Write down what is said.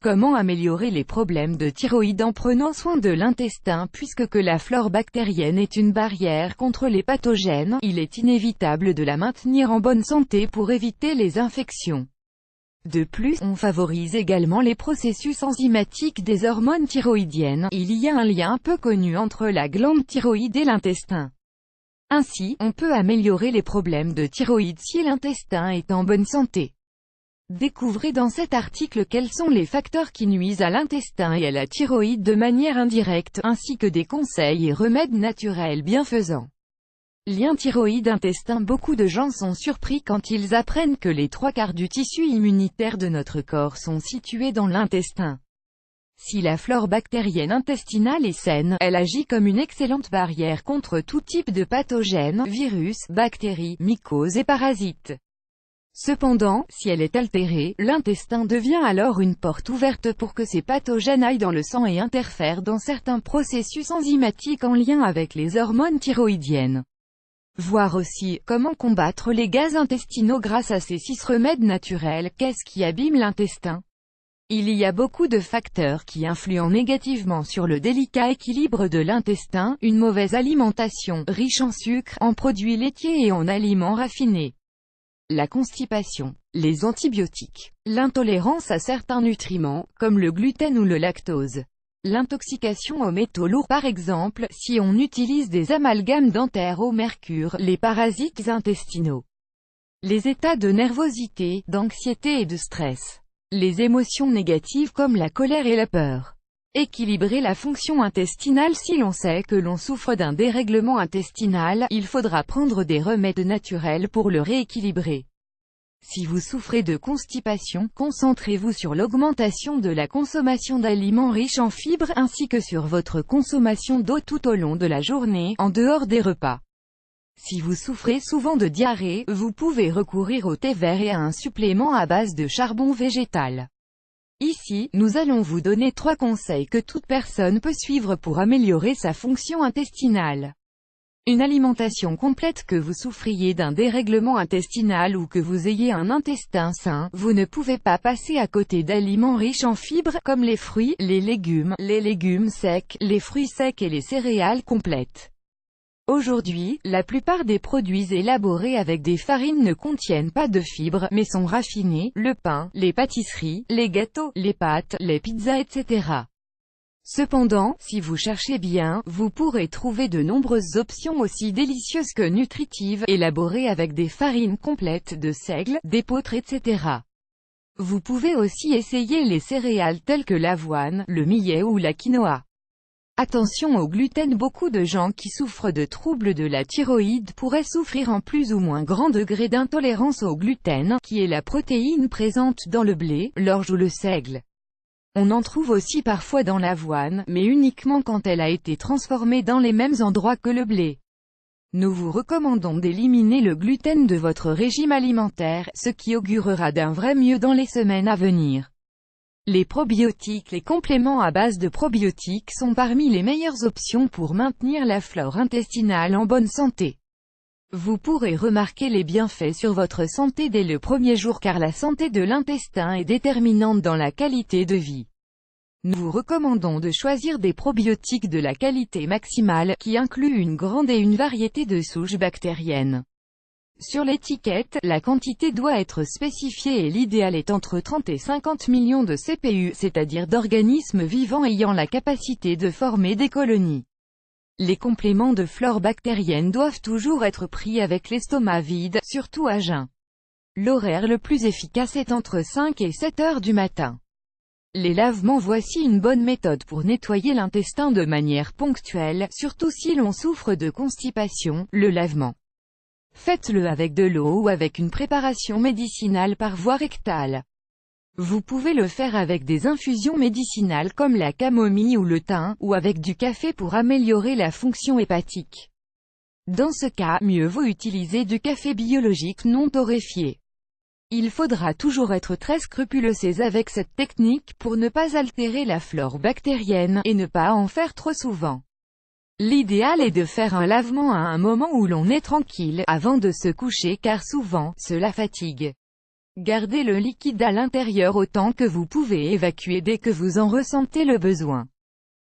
Comment améliorer les problèmes de thyroïde en prenant soin de l'intestin? Puisque la flore bactérienne est une barrière contre les pathogènes, il est inévitable de la maintenir en bonne santé pour éviter les infections. De plus, on favorise également les processus enzymatiques des hormones thyroïdiennes. Il y a un lien peu connu entre la glande thyroïde et l'intestin. Ainsi, on peut améliorer les problèmes de thyroïde si l'intestin est en bonne santé. Découvrez dans cet article quels sont les facteurs qui nuisent à l'intestin et à la thyroïde de manière indirecte, ainsi que des conseils et remèdes naturels bienfaisants. Lien thyroïde-intestin. Beaucoup de gens sont surpris quand ils apprennent que les 3/4 du tissu immunitaire de notre corps sont situés dans l'intestin. Si la flore bactérienne intestinale est saine, elle agit comme une excellente barrière contre tout type de pathogènes, virus, bactéries, mycoses et parasites. Cependant, si elle est altérée, l'intestin devient alors une porte ouverte pour que ces pathogènes aillent dans le sang et interfèrent dans certains processus enzymatiques en lien avec les hormones thyroïdiennes. Voir aussi, comment combattre les gaz intestinaux grâce à ces 6 remèdes naturels. Qu'est-ce qui abîme l'intestin? Il y a beaucoup de facteurs qui influent négativement sur le délicat équilibre de l'intestin: une mauvaise alimentation, riche en sucre, en produits laitiers et en aliments raffinés. La constipation, les antibiotiques, l'intolérance à certains nutriments, comme le gluten ou le lactose. L'intoxication aux métaux lourds par exemple, si on utilise des amalgames dentaires au mercure, les parasites intestinaux. Les états de nervosité, d'anxiété et de stress. Les émotions négatives comme la colère et la peur. Équilibrer la fonction intestinale. Si l'on sait que l'on souffre d'un dérèglement intestinal, il faudra prendre des remèdes naturels pour le rééquilibrer. Si vous souffrez de constipation, concentrez-vous sur l'augmentation de la consommation d'aliments riches en fibres ainsi que sur votre consommation d'eau tout au long de la journée, en dehors des repas. Si vous souffrez souvent de diarrhée, vous pouvez recourir au thé vert et à un supplément à base de charbon végétal. Ici, nous allons vous donner 3 conseils que toute personne peut suivre pour améliorer sa fonction intestinale. Une alimentation complète. Que vous souffriez d'un dérèglement intestinal ou que vous ayez un intestin sain, vous ne pouvez pas passer à côté d'aliments riches en fibres, comme les fruits, les légumes secs, les fruits secs et les céréales complètes. Aujourd'hui, la plupart des produits élaborés avec des farines ne contiennent pas de fibres, mais sont raffinés: le pain, les pâtisseries, les gâteaux, les pâtes, les pizzas, etc. Cependant, si vous cherchez bien, vous pourrez trouver de nombreuses options aussi délicieuses que nutritives, élaborées avec des farines complètes de seigle, d'épeautre, etc. Vous pouvez aussi essayer les céréales telles que l'avoine, le millet ou la quinoa. Attention au gluten. Beaucoup de gens qui souffrent de troubles de la thyroïde pourraient souffrir en plus ou moins grand degré d'intolérance au gluten, qui est la protéine présente dans le blé, l'orge ou le seigle. On en trouve aussi parfois dans l'avoine, mais uniquement quand elle a été transformée dans les mêmes endroits que le blé. Nous vous recommandons d'éliminer le gluten de votre régime alimentaire, ce qui augurera d'un vrai mieux dans les semaines à venir. Les probiotiques. Les compléments à base de probiotiques sont parmi les meilleures options pour maintenir la flore intestinale en bonne santé. Vous pourrez remarquer les bienfaits sur votre santé dès le premier jour car la santé de l'intestin est déterminante dans la qualité de vie. Nous vous recommandons de choisir des probiotiques de la qualité maximale, qui incluent une grande et une variété de souches bactériennes. Sur l'étiquette, la quantité doit être spécifiée et l'idéal est entre 30 et 50 millions de CPU, c'est-à-dire d'organismes vivants ayant la capacité de former des colonies. Les compléments de flore bactérienne doivent toujours être pris avec l'estomac vide, surtout à jeun. L'horaire le plus efficace est entre 5 et 7 heures du matin. Les lavements. Voici une bonne méthode pour nettoyer l'intestin de manière ponctuelle, surtout si l'on souffre de constipation. Le lavement. Faites-le avec de l'eau ou avec une préparation médicinale par voie rectale. Vous pouvez le faire avec des infusions médicinales comme la camomille ou le thym, ou avec du café pour améliorer la fonction hépatique. Dans ce cas, mieux vaut utiliser du café biologique non torréfié. Il faudra toujours être très scrupuleux avec cette technique pour ne pas altérer la flore bactérienne, et ne pas en faire trop souvent. L'idéal est de faire un lavement à un moment où l'on est tranquille, avant de se coucher car souvent, cela fatigue. Gardez le liquide à l'intérieur autant que vous pouvez et évacuez dès que vous en ressentez le besoin.